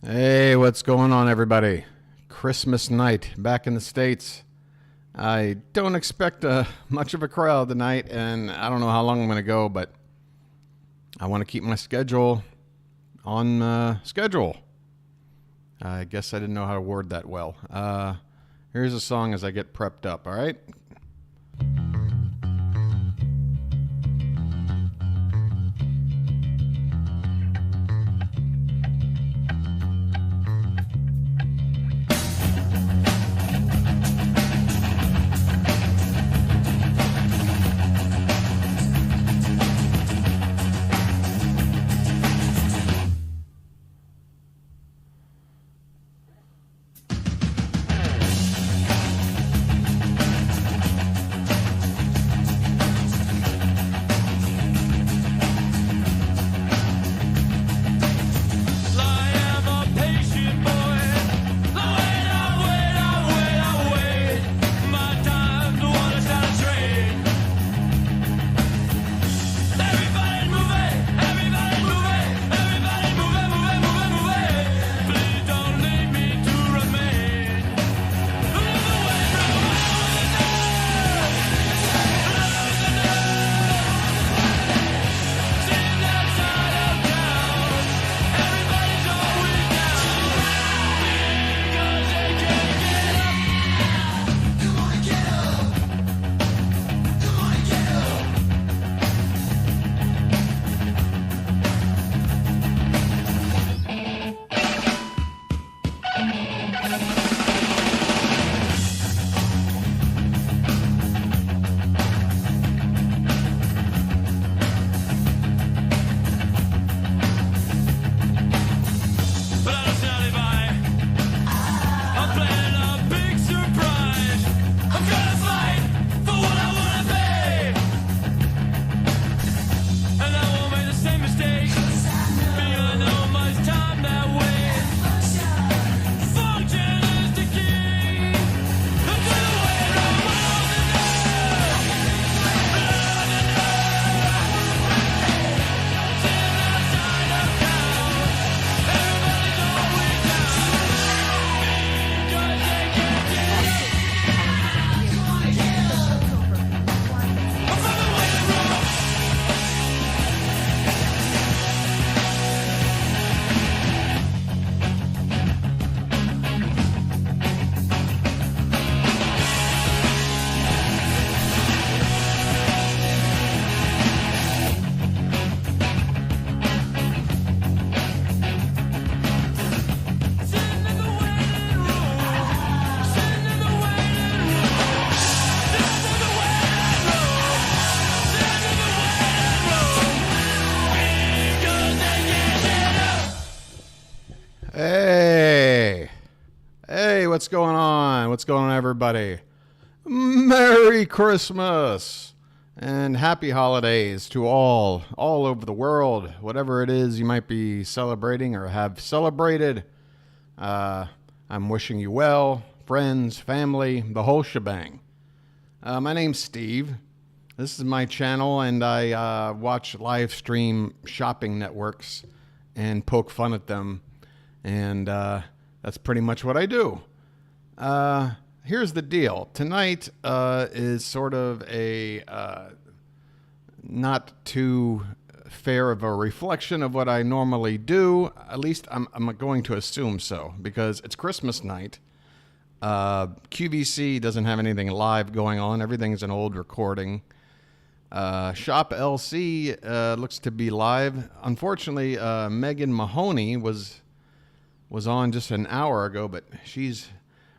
Hey, what's going on, everybody? Christmas night back in the States. I don't expect much of a crowd tonight, and I don't know how long I'm going to go, but I want to keep my schedule on schedule. I guess I didn't know how to word that well. Here's a song as I get prepped up, all right? Hey, what's going on? What's going on, everybody? Merry Christmas and happy holidays to all over the world, whatever it is you might be celebrating or have celebrated. I'm wishing you well, friends, family, the whole shebang. My name's Steve. This is my channel, and I watch live stream shopping networks and poke fun at them, and that's pretty much what I do. Here's the deal. Tonight is sort of a not too fair of a reflection of what I normally do. At least I'm going to assume so, because it's Christmas night. QVC doesn't have anything live going on. Everything's an old recording. Shop LC looks to be live. Unfortunately, Megan Mahoney was on just an hour ago, but she's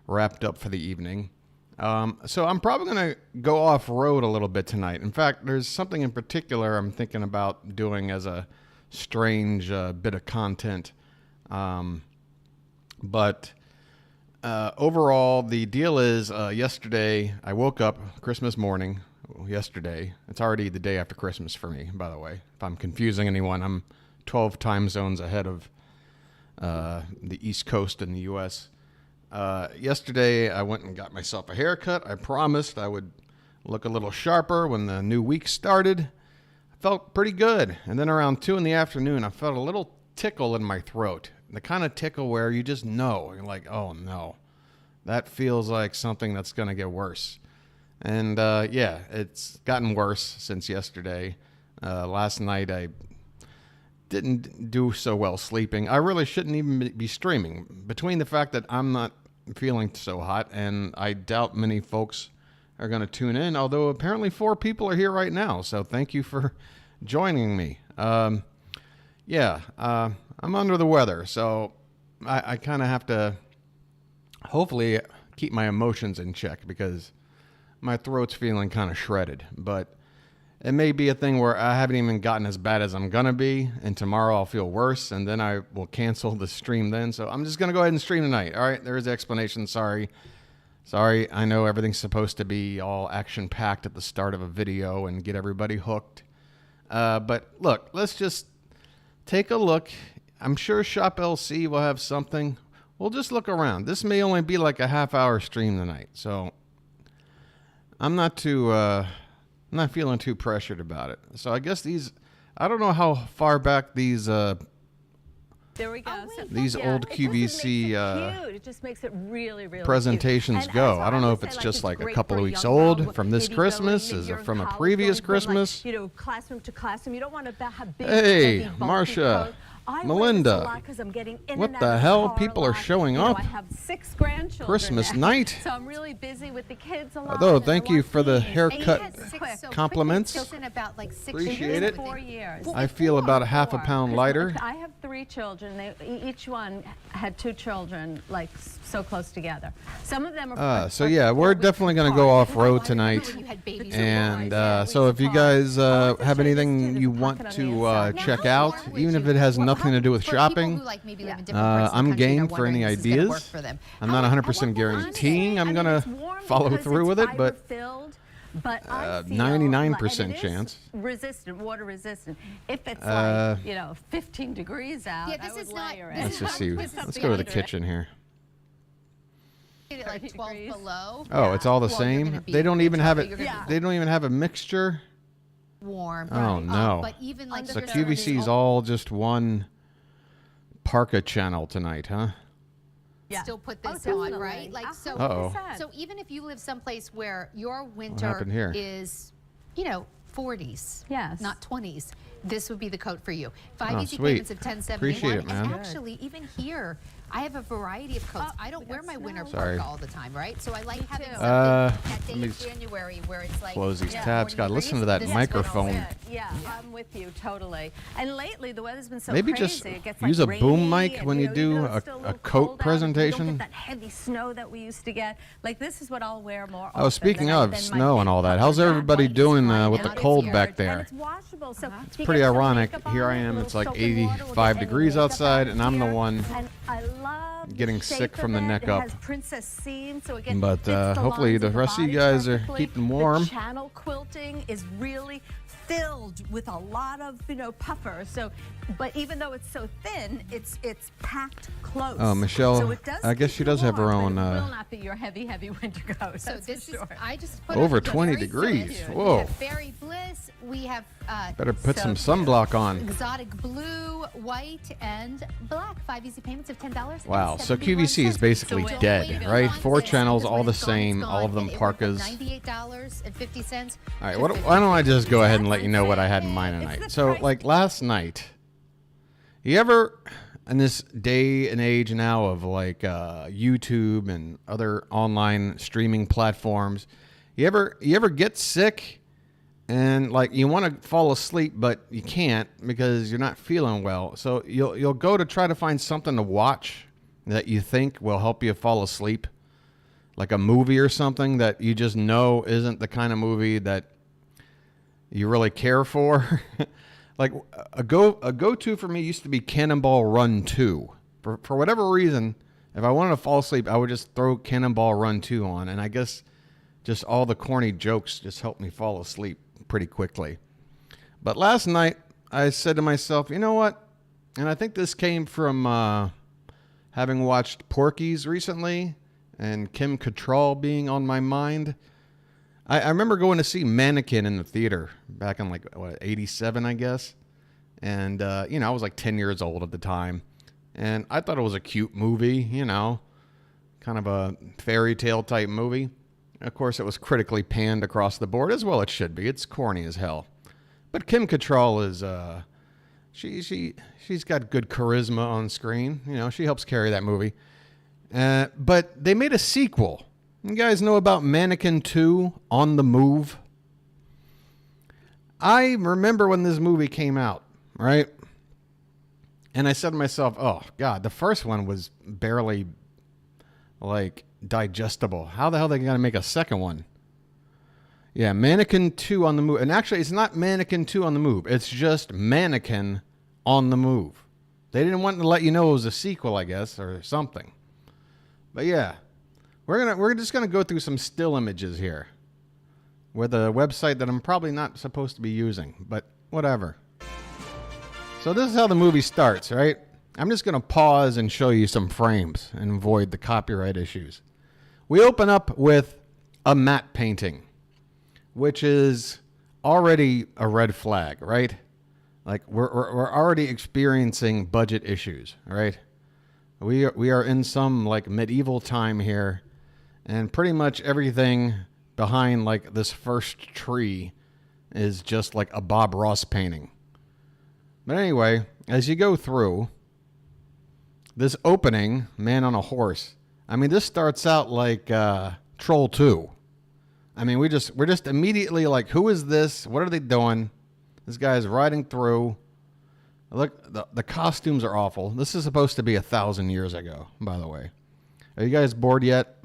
wrapped up for the evening. So I'm probably going to go off-road a little bit tonight. In fact, there's something in particular I'm thinking about doing as a strange bit of content. But overall, the deal is yesterday I woke up Christmas morning. Yesterday. It's already the day after Christmas for me, by the way. If I'm confusing anyone, I'm 12 time zones ahead of the East Coast in the U.S. Yesterday, I went and got myself a haircut. I promised I would look a little sharper when the new week started. I felt pretty good. And then around 2 in the afternoon, I felt a little tickle in my throat. the kind of tickle where you just know, you're like, oh no, that feels like something that's going to get worse. And yeah, it's gotten worse since yesterday. Last night I didn't do so well sleeping. I really shouldn't even be streaming. Between the fact that I'm not feeling so hot, and I doubt many folks are going to tune in, although apparently 4 people are here right now. So thank you for joining me. Yeah, I'm under the weather, so I kind of have to hopefully keep my emotions in check because my throat's feeling kind of shredded. But it may be a thing where I haven't even gotten as bad as I'm going to be, and tomorrow I'll feel worse, and then I will cancel the stream then. So I'm just going to go ahead and stream tonight. All right, there is the explanation. Sorry, I know everything's supposed to be all action-packed at the start of a video and get everybody hooked. But look, let's just take a look. I'm sure Shop LC will have something. We'll just look around. This may only be like a half-hour stream tonight, so I'm not feeling too pressured about it. So I guess I don't know how far back these there we go. These old QVC it just makes it really, really presentations go. I don't know if it's just like a couple of weeks old from this Christmas. Is it from a previous Christmas? Classroom to classroom. You don't want to have big. Hey, Marcia. Melinda, what the hell? People are showing up. I have 6 grandchildren. Christmas night. So I'm really busy with the kids a lot. Although, thank you for the haircut compliments. Appreciate it. 4 years. I feel about a half a pound lighter. I have 3 children. Each one had 2 children, like so close together. Some of them are. So yeah, we're definitely going to go off road tonight. And so if you guys have anything you want to check out, even if it has nothing to do with shopping, I'm game for any ideas. I'm not 100% guaranteeing I'm going to follow through with it, but 99% chance. Water resistant. If it's like 15 degrees out, yeah, this is not. Let's just see. Let's go to the kitchen here. Like 12 below. Oh, it's all the same. They don't even have it. They don't even have a mixture. Warm. Oh no. But even like so QVC's all just one Parka channel tonight, huh? Yeah. Still put this on, right? Like so. So even if you live someplace where your winter is, 40s, yes, not 20s, this would be the coat for you. 5 easy sweet. payments of $10.71. Appreciate it, man. And actually, even here, I have a variety of coats. I don't wear my winter parka all the time, right? So I like having something that day in January where it's like close these tabs. God, listen to that microphone. Yeah, I'm with you totally. And lately the weather's been so maybe crazy. Just it gets use like a boom rainy mic and, when you do a coat presentation. You don't get that heavy snow that we used to get. Like this is what I'll wear more. Oh, speaking of snow and all that, how's everybody doing with the cold back there? And it's washable, so it's pretty ironic. Here I am. It's like 85 degrees outside, and I'm the one getting sick from the neck up. But hopefully the rest of you guys are keeping warm. The channel quilting is really filled with a lot of puffer. So, but even though it's so thin, it's packed close. Oh, Michelle, so it does I guess she does have her own. It will not be your heavy winter coat. So this is. I just put over 20 degrees. Whoa. We have Berry Bliss. We have. Better put some sunblock on. Exotic blue, white, and black. 5 easy payments of $10. Wow. So QVC is basically dead, right? 4 channels, all the same, all of them parkas. $98.50. All right. Why don't I just go ahead and let you know what I had in mind tonight? So, like last night, you ever in this day and age now of like YouTube and other online streaming platforms, you ever get sick? And like you want to fall asleep, but you can't because you're not feeling well. So you'll go to try to find something to watch that you think will help you fall asleep, like a movie or something that you just know isn't the kind of movie that you really care for. Like a go-to for me used to be Cannonball Run 2. For whatever reason, if I wanted to fall asleep, I would just throw Cannonball Run 2 on, and I guess just all the corny jokes just helped me fall asleep pretty quickly. But last night I said to myself, you know what? And I think this came from having watched Porky's recently and Kim Cattrall being on my mind. I remember going to see Mannequin in the theater back in like 87, I guess. And I was like 10 years old at the time. And I thought it was a cute movie, you know, kind of a fairy tale type movie. Of course, it was critically panned across the board, as well it should be. It's corny as hell. But Kim Cattrall is, she's got good charisma on screen. You know, she helps carry that movie. But they made a sequel. You guys know about Mannequin II, On the Move? I remember when this movie came out, right? And I said to myself, oh, God, the first one was barely, like, digestible. How the hell are they going to make a second one? Yeah, Mannequin 2 on the Move. And actually, it's not Mannequin 2 on the Move. It's just Mannequin on the Move. They didn't want to let you know it was a sequel, I guess, or something. But yeah, we're just gonna go through some still images here with a website that I'm probably not supposed to be using, but whatever. So this is how the movie starts, right? I'm just gonna pause and show you some frames and avoid the copyright issues. We open up with a matte painting, which is already a red flag, right? Like we're already experiencing budget issues, right? We are in some like medieval time here, and pretty much everything behind like this first tree is just like a Bob Ross painting. But anyway, as you go through this opening, man on a horse. I mean, this starts out like Troll 2. I mean, we're just immediately like, who is this? What are they doing? This guy's riding through. Look, the costumes are awful. This is supposed to be 1,000 years ago, by the way. Are you guys bored yet?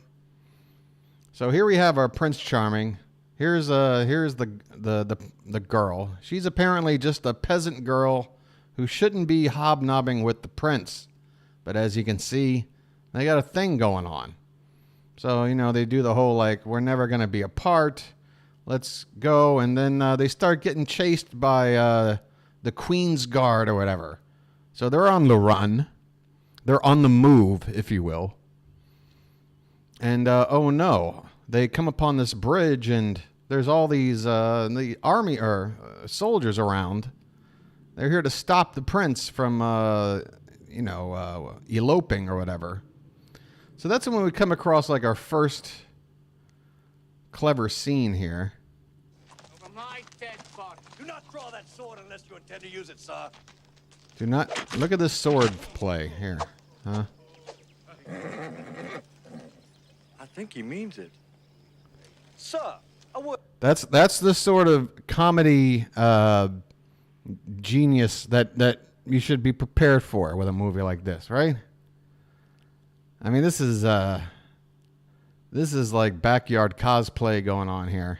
So here we have our Prince Charming. Here's the girl. She's apparently just a peasant girl who shouldn't be hobnobbing with the prince. But as you can see, they got a thing going on. So, you know, they do the whole like, we're never going to be apart. Let's go. And then they start getting chased by the Queen's Guard or whatever. So they're on the run. They're on the move, if you will. And, oh no, they come upon this bridge and there's all these the army or soldiers around. They're here to stop the prince from, eloping or whatever. So that's when we come across like our first clever scene here. Over my dead body. Do not draw that sword unless you intend to use it, sir. Do not look at this sword play here, huh? I think he means it, sir. That's the sort of comedy genius that you should be prepared for with a movie like this, right? I mean, this is like backyard cosplay going on here.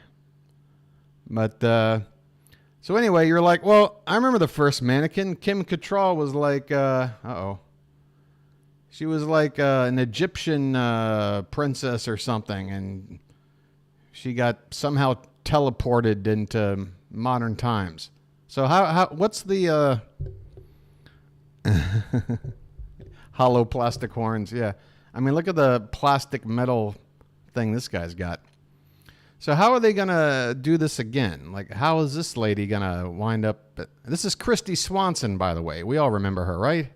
But so anyway, you're like, well, I remember the first Mannequin. Kim Cattrall was like, she was like an Egyptian princess or something, and she got somehow teleported into modern times. So what's the hollow plastic horns? Yeah. I mean, look at the plastic metal thing this guy's got. So how are they going to do this again? Like, how is this lady going to wind up? This is Christy Swanson, by the way. We all remember her, right?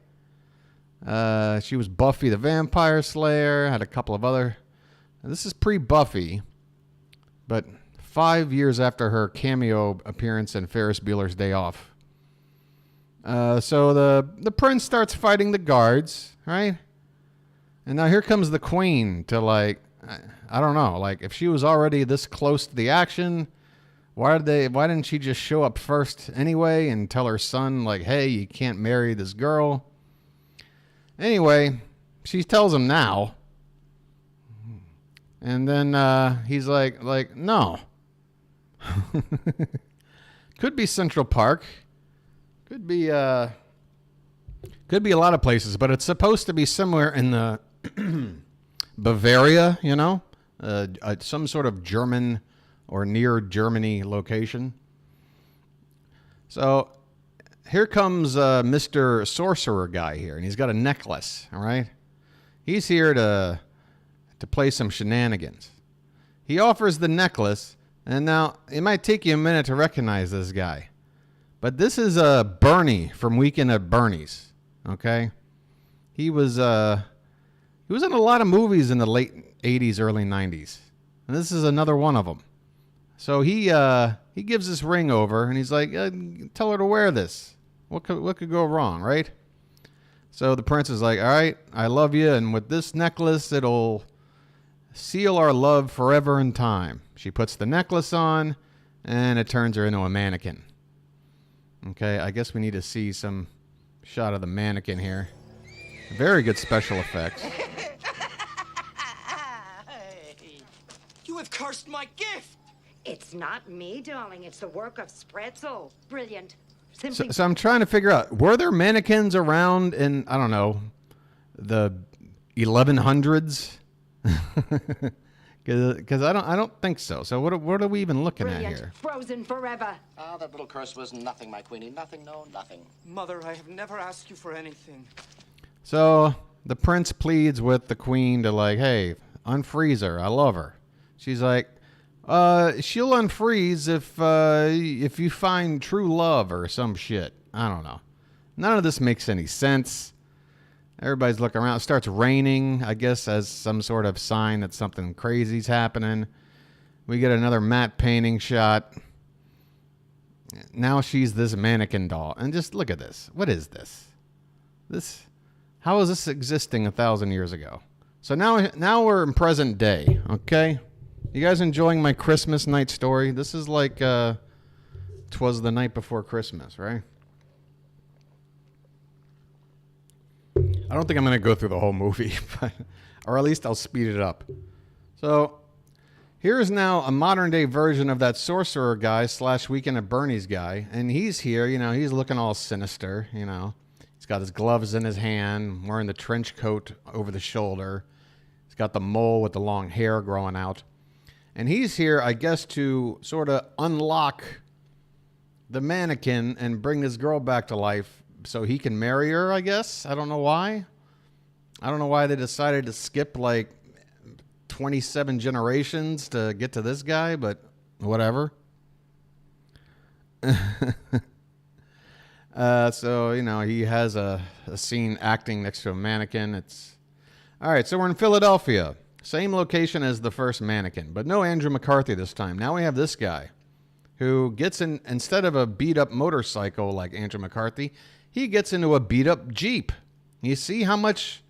She was Buffy the Vampire Slayer, had a couple of other. This is pre-Buffy, but 5 years after her cameo appearance in Ferris Bueller's Day Off. So the prince starts fighting the guards, right? And now here comes the queen to like, I don't know, like if she was already this close to the action, why didn't she just show up first anyway and tell her son like, hey, you can't marry this girl? Anyway, she tells him now. And then he's like, no. Could be Central Park. Could be a lot of places, but it's supposed to be somewhere in the Bavaria, you know, some sort of German or near Germany location. So here comes Mr. Sorcerer guy here, and he's got a necklace, all right? He's here to play some shenanigans. He offers the necklace, and now it might take you a minute to recognize this guy. But this is Bernie from Weekend at Bernie's, okay? he was in a lot of movies in the late 80s, early 90s. And this is another one of them. So he gives this ring over, and he's like, tell her to wear this. What could go wrong, right? So the prince is like, all right, I love you, and with this necklace, it'll seal our love forever in time. She puts the necklace on, and it turns her into a mannequin. Okay, I guess we need to see some shot of the mannequin here. Very good special effects. You have cursed my gift! It's not me, darling. It's the work of Spretzel. Brilliant. Simply So I'm trying to figure out, were there mannequins around in, I don't know, the 1100s? Because I don't think so. So what are we even looking at here? Frozen forever. Oh, that little curse was nothing, my queenie. Nothing, no, nothing. Mother, I have never asked you for anything. So the prince pleads with the queen to like, hey, unfreeze her. I love her. She's like, she'll unfreeze if you find true love or some shit. I don't know. None of this makes any sense. Everybody's looking around. It starts raining, I guess, as some sort of sign that something crazy's happening. We get another matte painting shot. Now she's this mannequin doll. And just look at this. What is this? How is this existing 1,000 years ago? So now we're in present day, okay? You guys enjoying my Christmas night story? This is like 'Twas the Night Before Christmas, right? I don't think I'm going to go through the whole movie, or at least I'll speed it up. So here is now a modern day version of that sorcerer guy / Weekend at Bernie's guy. And he's here, he's looking all sinister, He's got his gloves in his hand, wearing the trench coat over the shoulder. He's got the mole with the long hair growing out. And he's here, I guess, to sort of unlock the mannequin and bring this girl back to life so he can marry her, I guess. I don't know why. I don't know why they decided to skip like 27 generations to get to this guy, but whatever. So, he has a scene acting next to a mannequin. All right, so we're in Philadelphia. Same location as the first mannequin, but no Andrew McCarthy this time. Now we have this guy who gets in, instead of a beat-up motorcycle like Andrew McCarthy, he gets into a beat-up Jeep. You see how much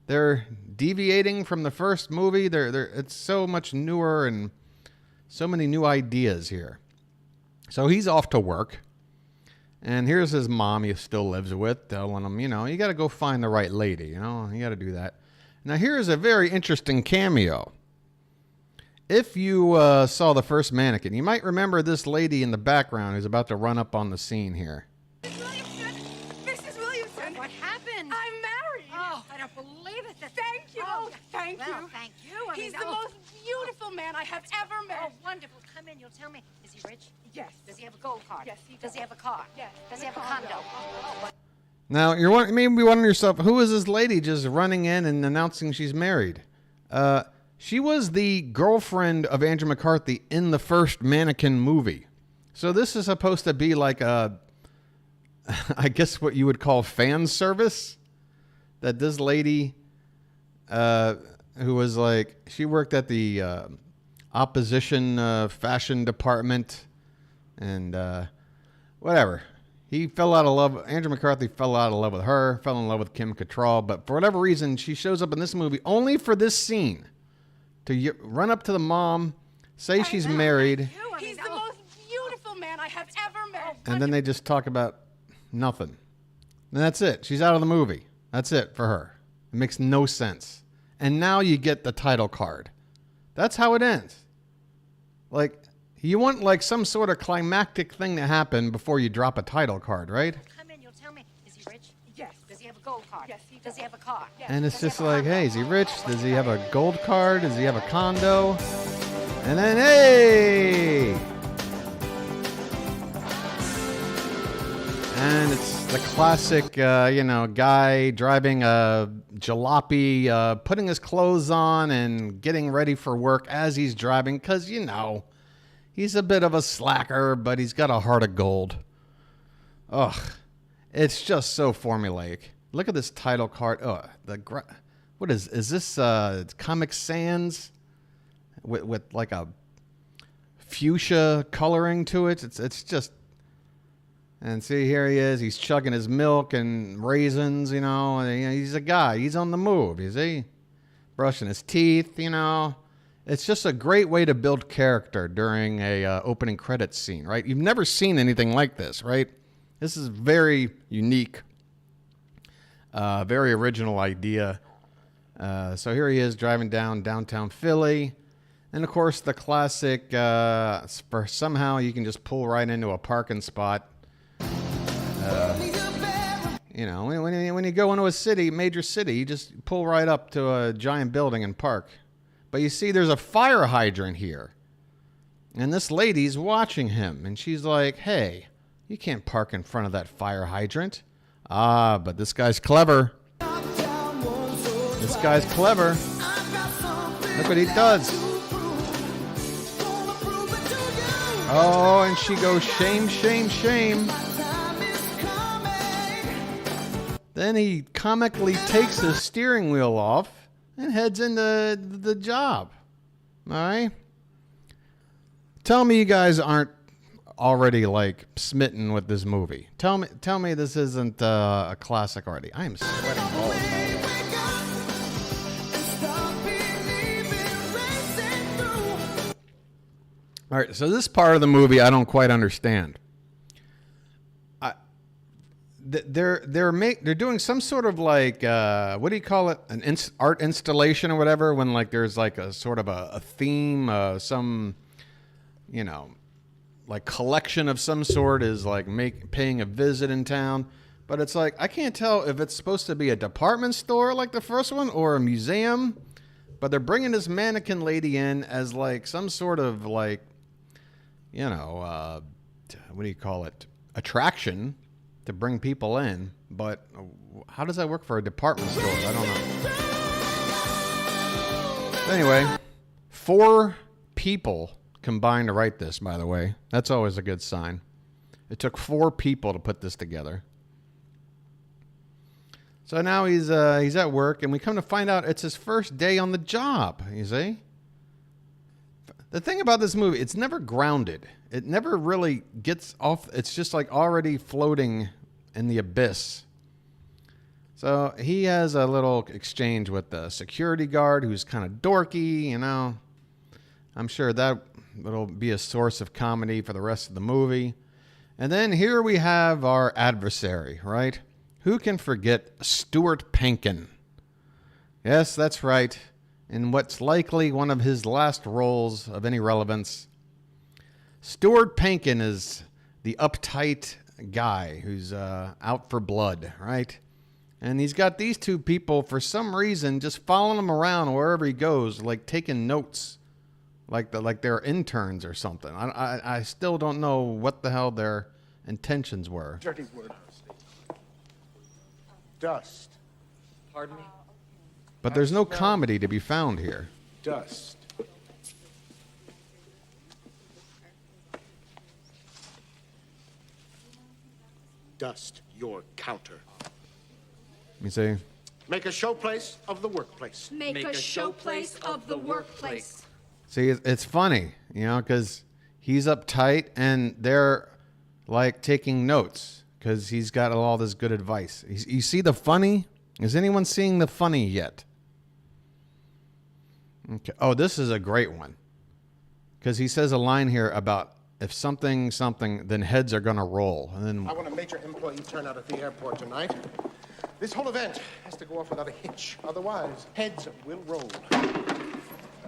they're deviating from the first movie? It's so much newer and so many new ideas here. So he's off to work. And here's his mom he still lives with, telling him, you got to go find the right lady. You got to do that. Now, here's a very interesting cameo. If you saw the first mannequin, you might remember this lady in the background who's about to run up on the scene here. Mrs. Williamson! What happened? I'm married! Oh, I don't believe it. Thank you! Oh, thank well, you! thank you. He's the most beautiful man I have ever met. Oh, wonderful. Come in. You'll tell me. Is he rich? Yes. Does he have a gold card? Yes, he does. Does he have a car? Yes. Does he have a condo? Oh, Now, you're maybe wondering yourself, who is this lady just running in and announcing she's married? She was the girlfriend of Andrew McCarthy in the first Mannequin movie. So this is supposed to be like I guess what you would call fan service. That this lady, who was like, she worked at the opposition fashion department and whatever. He fell out of love. Andrew McCarthy fell out of love with her, fell in love with Kim Cattrall. But for whatever reason, she shows up in this movie only for this scene. To run up to the mom, say she's married. He's the most beautiful man I have ever met. And then they just talk about nothing. And that's it. She's out of the movie. That's it for her. It makes no sense. And now you get the title card. That's how it ends. Like, you want like some sort of climactic thing to happen before you drop a title card, right? come in. You'll tell me. Is he rich? Yes. Does he have a gold card? Yes, he does. Does he have a car? Yes. And it's just like, hey, is he rich? Does he have a gold card? Does he have a condo? And then, hey! And it's the classic, guy driving a jalopy, putting his clothes on and getting ready for work as he's driving. Because, he's a bit of a slacker, but he's got a heart of gold. Ugh. It's just so formulaic. look at this title card. Oh, what is this? Comic Sans with like a fuchsia coloring to it. It's just. And see, here he is. He's chugging his milk and raisins, you know. And he's a guy. He's on the move, you see? Brushing his teeth, you know. It's just a great way to build character during a opening credits scene, right? You've never seen anything like this, right? This is very unique, very original idea. So here he is driving down downtown Philly. And, of course, the classic, for somehow you can just pull right into a parking spot. You know, when you go into a city, major city, you just pull right up to a giant building and park. But you see, there's a fire hydrant here. And this lady's watching him. And she's like, hey, you can't park in front of that fire hydrant. Ah, but this guy's clever. This guy's clever. Look what he does. Oh, and she goes, shame, shame, shame. Then he comically takes his steering wheel off and heads into the job. All right? Tell me you guys aren't already like smitten with this movie. Tell me this isn't a classic already. I am sweating balls. All right, so this part of the movie I don't quite understand. They're doing some sort of like what do you call it, an art installation or whatever, when like there's like a sort of a theme, some, you know, like collection of some sort is like paying a visit in town. But it's like I can't tell if it's supposed to be a department store like the first one or a museum. But they're bringing this mannequin lady in as like some sort of like, you know, what do you call it, attraction to bring people in. But how does that work for a department store? I don't know. But anyway, 4 people combined to write this, by the way. That's always a good sign. It took 4 people to put this together. So now he's at work, and we come to find out it's his first day on the job, you see? The thing about this movie, it's never grounded. It never really gets off. It's just like already floating in the abyss. So he has a little exchange with the security guard who's kind of dorky, you know. I'm sure that'll be a source of comedy for the rest of the movie. And then here we have our adversary, right? Who can forget Stuart Pankin? Yes, that's right. In what's likely one of his last roles of any relevance. Stuart Pankin is the uptight guy who's out for blood, right? And he's got these 2 people, for some reason, just following him around wherever he goes, like taking notes, like they're interns or something. I still don't know what the hell their intentions were. Dirty word. Dust. Pardon me? But there's no comedy to be found here. Dust. Dust your counter. You see? Make a showplace of the workplace. Make a showplace of the workplace. See, it's funny, you know, because he's uptight and they're like taking notes because he's got all this good advice. You see the funny? Is anyone seeing the funny yet? Okay. Oh, this is a great one. Because he says a line here about if something, then heads are going to roll. And then I want a major employee turnout at the airport tonight. This whole event has to go off without a hitch. Otherwise, heads will roll.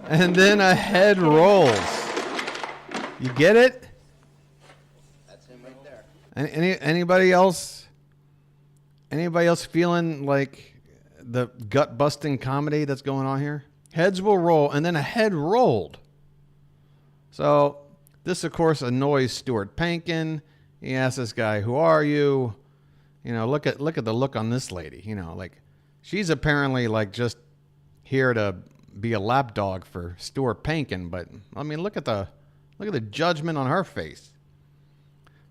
And then a head rolls. You get it? That's him right there. Anybody else? Anybody else feeling like the gut-busting comedy that's going on here? Heads will roll, and then a head rolled. So this, of course, annoys Stuart Pankin. He asks this guy, "Who are you?" You know, look at the look on this lady. You know, like she's apparently like just here to be a lapdog for Stuart Pankin. But I mean, look at the judgment on her face.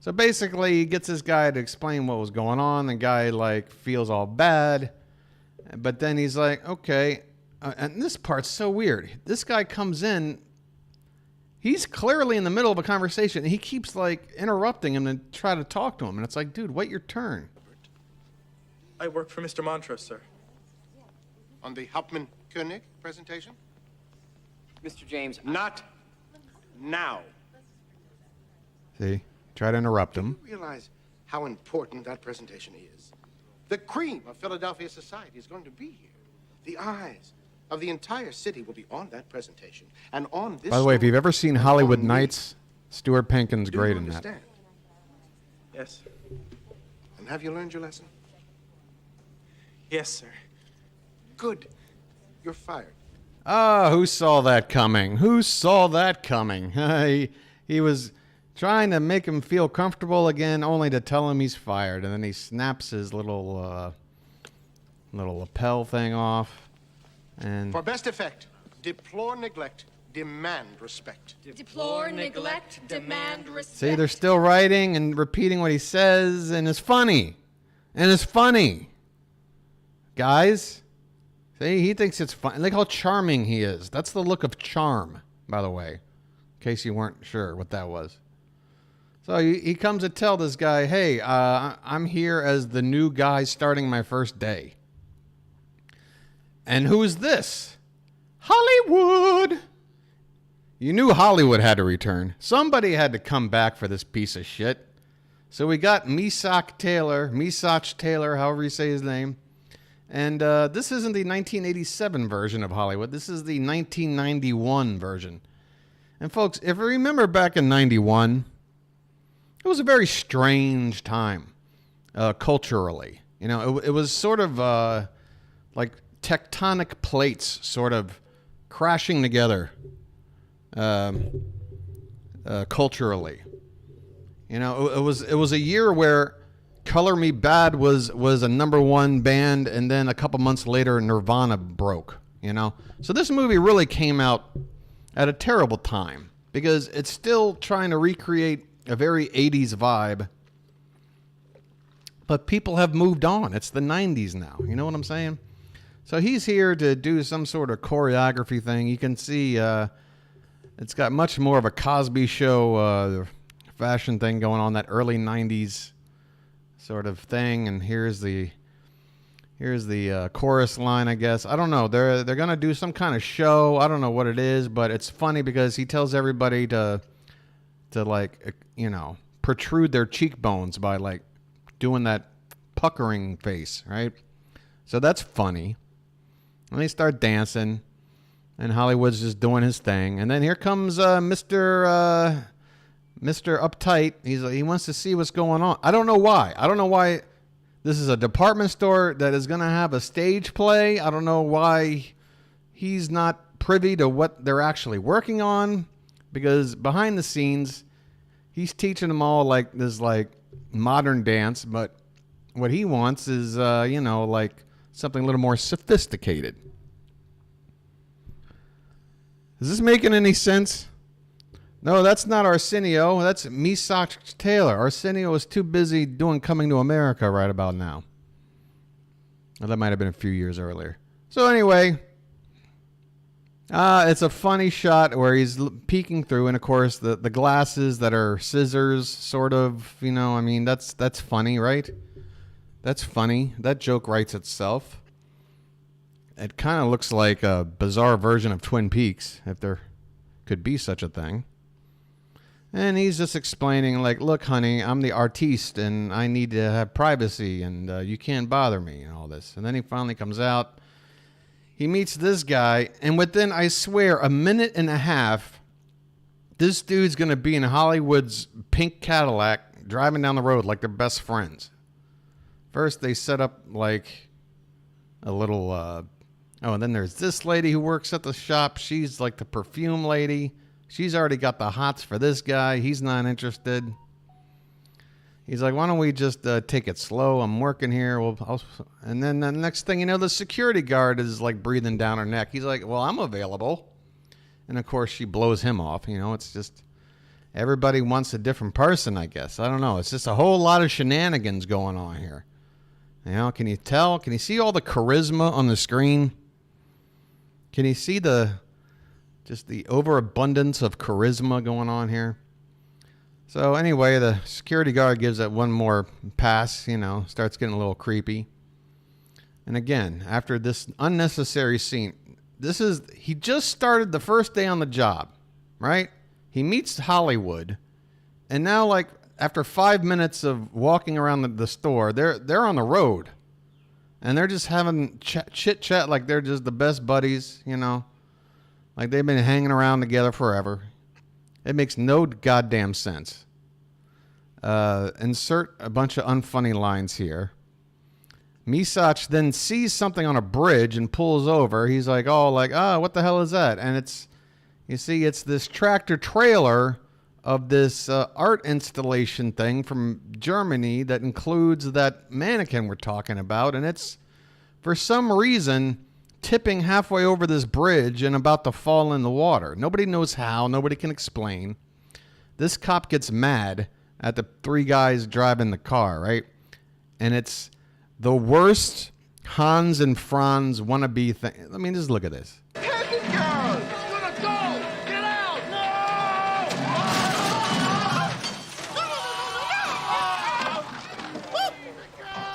So basically, he gets this guy to explain what was going on. The guy, like, feels all bad. But then he's like, okay. And this part's so weird. This guy comes in. He's clearly in the middle of a conversation. He keeps, like, interrupting him to try to talk to him. And it's like, dude, wait your turn. I work for Mr. Montrose, sir. On the Hauptmann-König presentation? Mr. James. Not now. See? Try to interrupt him. Do you realize how important that presentation is? The cream of Philadelphia society is going to be here. The eyes of the entire city will be on that presentation. And on this. By the way, if you've ever seen Hollywood Nights, Stuart Penkin's great in that. Yes. And have you learned your lesson? Yes, sir. Good. You're fired. Ah, who saw that coming? Who saw that coming? He was trying to make him feel comfortable again, only to tell him he's fired. And then he snaps his little lapel thing off. And for best effect, deplore neglect, demand respect. Deplore neglect, demand respect. See, they're still writing and repeating what he says, and it's funny. And it's funny. Guys, see, he thinks it's fun. Look how charming he is. That's the look of charm, by the way, in case you weren't sure what that was. So he comes to tell this guy, hey, I'm here as the new guy starting my first day. And who's this? Hollywood. You knew Hollywood had to return. Somebody had to come back for this piece of shit. So we got Misach Taylor, however you say his name. And this isn't the 1987 version of Hollywood. This is the 1991 version. And folks, if you remember back in 91, it was a very strange time culturally. You know, it was sort of like tectonic plates sort of crashing together culturally. You know, it was a year where Color Me Bad was a #1 band, and then a couple months later Nirvana broke, you know. So this movie really came out at a terrible time because it's still trying to recreate a very 80s vibe. But people have moved on. It's the 90s now. You know what I'm saying? So he's here to do some sort of choreography thing. You can see it's got much more of a Cosby Show fashion thing going on, that early 90s sort of thing. And here's the chorus line, I guess. I don't know. They're going to do some kind of show. I don't know what it is, but it's funny because he tells everybody to like, you know, protrude their cheekbones by like doing that puckering face, right? So that's funny. And they start dancing, and Hollywood's just doing his thing. And then here comes Mr. Uptight. He wants to see what's going on. I don't know why. I don't know why this is a department store that is going to have a stage play. I don't know why he's not privy to what they're actually working on, because behind the scenes, he's teaching them all like this like modern dance, but what he wants is, you know, like something a little more sophisticated. Is this making any sense? No, that's not Arsenio. That's Misach Taylor. Arsenio is too busy doing Coming to America right about now. Well, that might have been a few years earlier. So anyway, it's a funny shot where he's peeking through, and of course the glasses that are scissors, sort of, you know, I mean, that's funny, right? That's funny. That joke writes itself. It kind of looks like a bizarre version of Twin Peaks, if there could be such a thing. And he's just explaining, like, look, honey, I'm the artiste, and I need to have privacy, and you can't bother me, and all this. And then he finally comes out. He meets this guy, and within, I swear, a minute and a half, this dude's going to be in Hollywood's pink Cadillac driving down the road like they're best friends. First, they set up, like, a little... oh, and then there's this lady who works at the shop. She's like the perfume lady. She's already got the hots for this guy. He's not interested. He's like, why don't we just take it slow? I'm working here. And then the next thing you know, the security guard is like breathing down her neck. He's like, well, I'm available. And of course, she blows him off. You know, it's just, everybody wants a different person, I guess. I don't know. It's just a whole lot of shenanigans going on here. You know, can you tell? Can you see all the charisma on the screen? Can you see just the overabundance of charisma going on here? So anyway, the security guard gives it one more pass, you know, starts getting a little creepy. And again, after this unnecessary scene, he just started the first day on the job, right? He meets Hollywood, and now, like, after 5 minutes of walking around the store, they're on the road, and they're just having chit chat like they're just the best buddies, you know, like they've been hanging around together forever. It makes no goddamn sense. Insert a bunch of unfunny lines here. Misach then sees something on a bridge and pulls over. He's like, what the hell is that? And it's this tractor trailer of this art installation thing from Germany that includes that mannequin we're talking about. And it's, for some reason, tipping halfway over this bridge and about to fall in the water. Nobody knows how. Nobody can explain. This cop gets mad at the three guys driving the car, right? And it's the worst Hans and Franz wannabe thing. I mean, just look at this.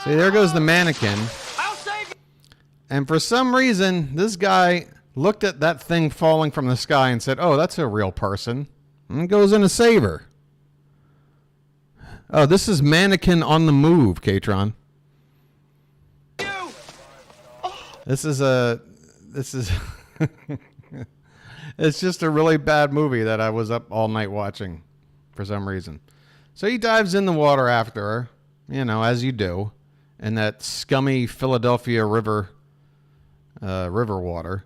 See, there goes the mannequin. And for some reason, this guy looked at that thing falling from the sky and said, oh, that's a real person. And goes in to save her. Oh, this is Mannequin on the Move, Katron. This is it's just a really bad movie that I was up all night watching for some reason. So he dives in the water after her, you know, as you do, in that scummy Philadelphia river water.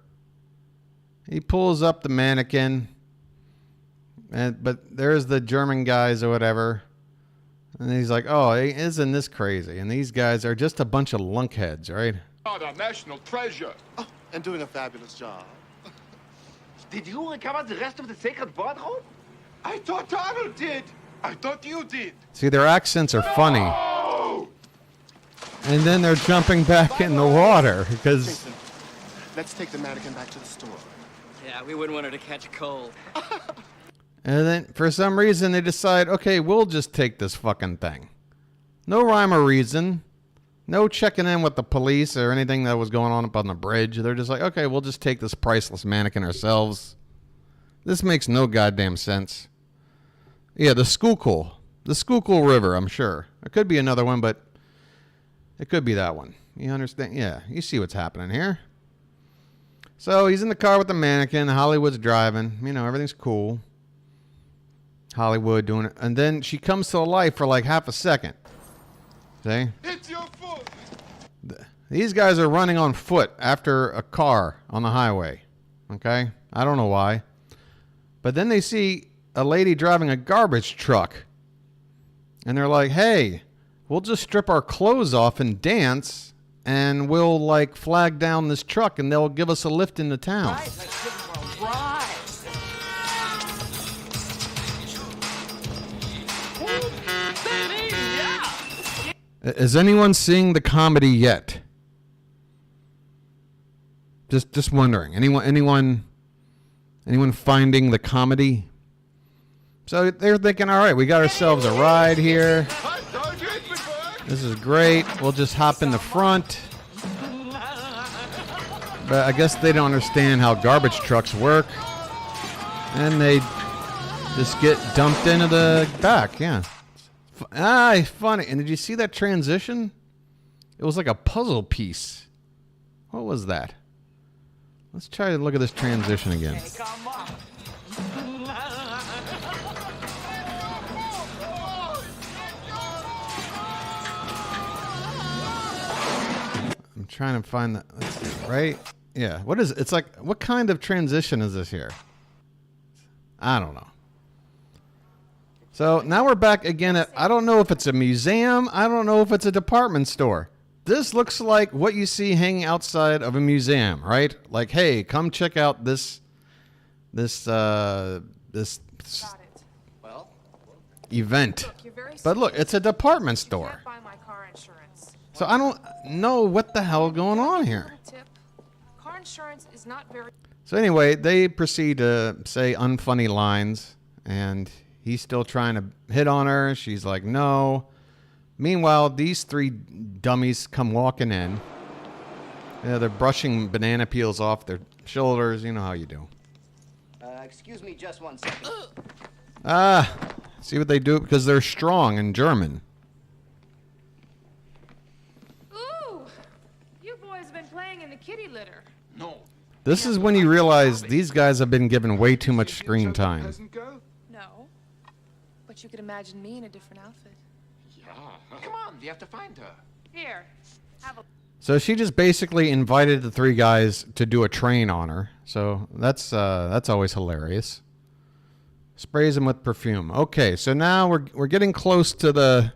He pulls up the mannequin, but there's the German guys or whatever. And he's like, oh, isn't this crazy? And these guys are just a bunch of lunkheads, right? A national treasure. Oh, and doing a fabulous job. Did you recover the rest of the sacred wardrobe? I thought Arnold did. I thought you did. See, their accents are funny. Oh! And then they're jumping back in the water because... Jason, let's take the mannequin back to the store. Yeah, we wouldn't want her to catch a cold. And then, for some reason, they decide, okay, we'll just take this fucking thing. No rhyme or reason. No checking in with the police or anything that was going on up on the bridge. They're just like, okay, we'll just take this priceless mannequin ourselves. This makes no goddamn sense. Yeah, the Schuylkill. The Schuylkill River, I'm sure. It could be another one, but it could be that one. You understand? Yeah, you see what's happening here. So he's in the car with the mannequin. Hollywood's driving. You know, everything's cool. Hollywood doing it. And then she comes to life for like half a second. See? It's your foot. These guys are running on foot after a car on the highway. Okay? I don't know why. But then they see a lady driving a garbage truck. And they're like, hey, we'll just strip our clothes off and dance. And we'll, like, flag down this truck. And they'll give us a lift into town. Right, let's give them a ride. Is anyone seeing the comedy yet? Just wondering. Anyone finding the comedy? So they're thinking, all right, we got ourselves a ride here. This is great. We'll just hop in the front. But I guess they don't understand how garbage trucks work. And they just get dumped into the back, yeah. Funny. And did you see that transition? It was like a puzzle piece. What was that? Let's try to look at this transition again. Hey, come on. I'm trying to find that. Let's see, right? Yeah. What is it? It's like, what kind of transition is this here? I don't know. So now we're back again at, I don't know if it's a museum. I don't know if it's a department store. This looks like what you see hanging outside of a museum, right? Like, hey, come check out this. Got it. Well, event. But look, it's a department store. So I don't know what the hell going on here. Car insurance is not very... So anyway, they proceed to say unfunny lines, and he's still trying to hit on her. She's like, no. Meanwhile, these three dummies come walking in. Yeah, they're brushing banana peels off their shoulders. You know how you do. Excuse me just 1 second. See what they do? Because they're strong in German. Ooh! You boys have been playing in the kitty litter. No. This is when you realize these guys have been given way too much screen time. No. But you could imagine me in a different outfit. Yeah. Come on, you have to find her. Here, have a... So she just basically invited the three guys to do a train on her. So that's always hilarious. Sprays them with perfume. Okay, so now we're getting close to the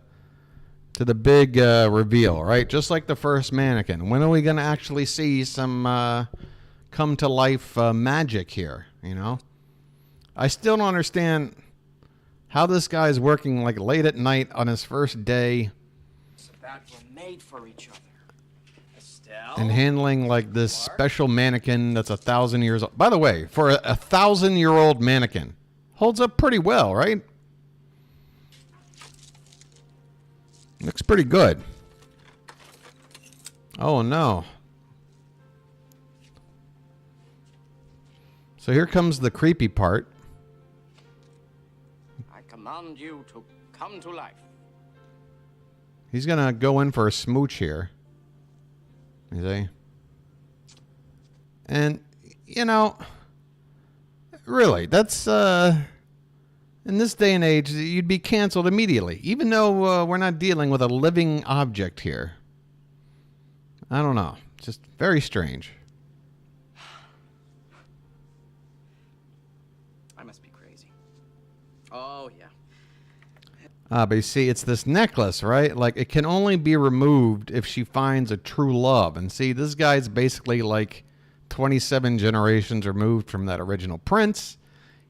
big reveal, right? Just like the first Mannequin. When are we gonna actually see some come to life magic here? You know, I still don't understand how this guy's working like late at night on his first day. It's about we're made for each other. And handling like this special mannequin that's 1,000 years old. By the way, for a 1,000-year-old mannequin, holds up pretty well, right? Looks pretty good. Oh no. So here comes the creepy part. I command you to come to life. He's gonna go in for a smooch here. You see? And, you know, really, that's, in this day and age, you'd be canceled immediately, even though we're not dealing with a living object here. I don't know. Just very strange. I must be crazy. Oh, yeah. But you see, it's this necklace, right? Like, it can only be removed if she finds a true love. And see, this guy's basically like 27 generations removed from that original prince.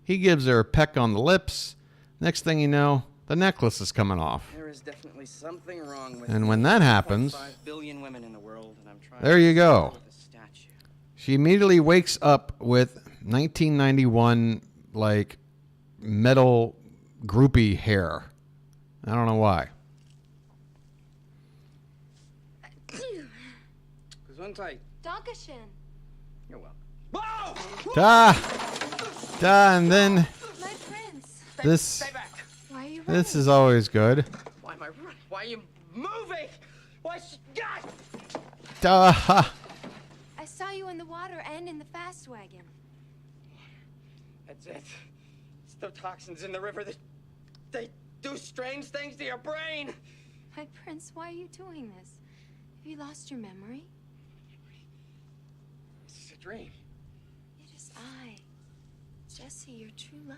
He gives her a peck on the lips. Next thing you know, the necklace is coming off. There is definitely something wrong with And when that happens, 5 billion women in the world, and I'm trying there you go. with a statue. She immediately wakes up with 1991, like, metal groupie hair. I don't know why. Gesundheit. Dankeschön. You're welcome. And then My prince. this Why are you running? this is always good. Why am I running? Why are you moving? Why? God! I saw you in the water and in the fast wagon. That's it. It's the toxins in the river that they do strange things to your brain. My prince, why are you doing this? Have you lost your memory? This is a dream. It is I, Jesse, your true love.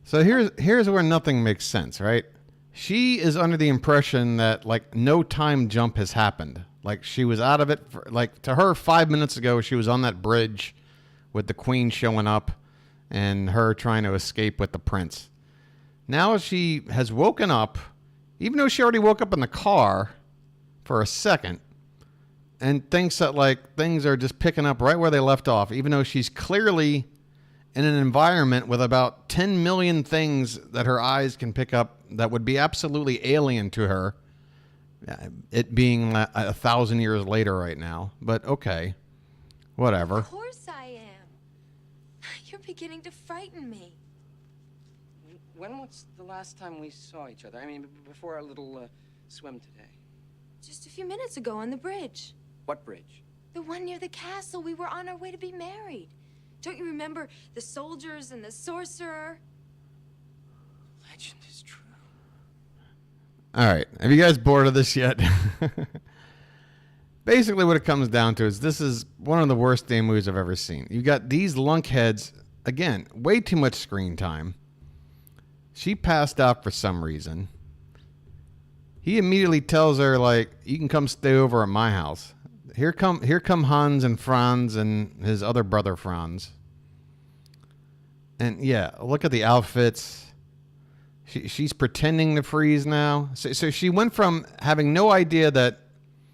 So here's where nothing makes sense, right? She is under the impression that like no time jump has happened. Like she was out of it for, like to her 5 minutes ago she was on that bridge with the queen showing up and her trying to escape with the prince. Now she has woken up, even though she already woke up in the car for a second, and thinks that like things are just picking up right where they left off, even though she's clearly in an environment with about 10 million things that her eyes can pick up that would be absolutely alien to her, it being 1,000 years later right now. But okay, whatever. Of course I am. You're beginning to frighten me. When was the last time we saw each other? I mean, before our little swim today. Just a few minutes ago on the bridge. What bridge? The one near the castle. We were on our way to be married. Don't you remember the soldiers and the sorcerer? Legend is true. All right. Have you guys bored of this yet? Basically what it comes down to is this is one of the worst damn movies I've ever seen. You got these lunkheads, again, way too much screen time. She passed out for some reason. He immediately tells her, like, you can come stay over at my house. Here come Hans and Franz and his other brother Franz. And yeah, look at the outfits. She's pretending to freeze now. So she went from having no idea that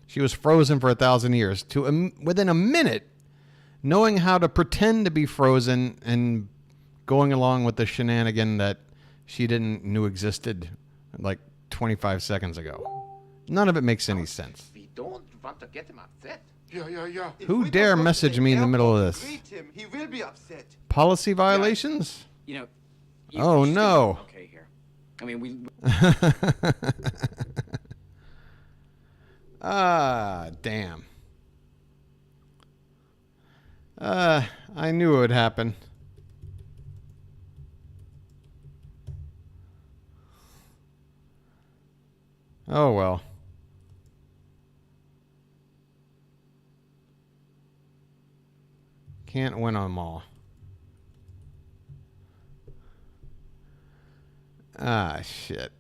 she was frozen for 1,000 years to within a minute knowing how to pretend to be frozen and going along with the shenanigan that she didn't knew existed like 25 seconds ago. None of it makes any sense. We don't want to get him upset. Yeah. Who dare message me in the middle of this? He will be upset. Policy violations? You know. Oh no. Okay here. I mean, we. Ah, damn. I knew it would happen. Oh well. Can't win them all. Ah, shit.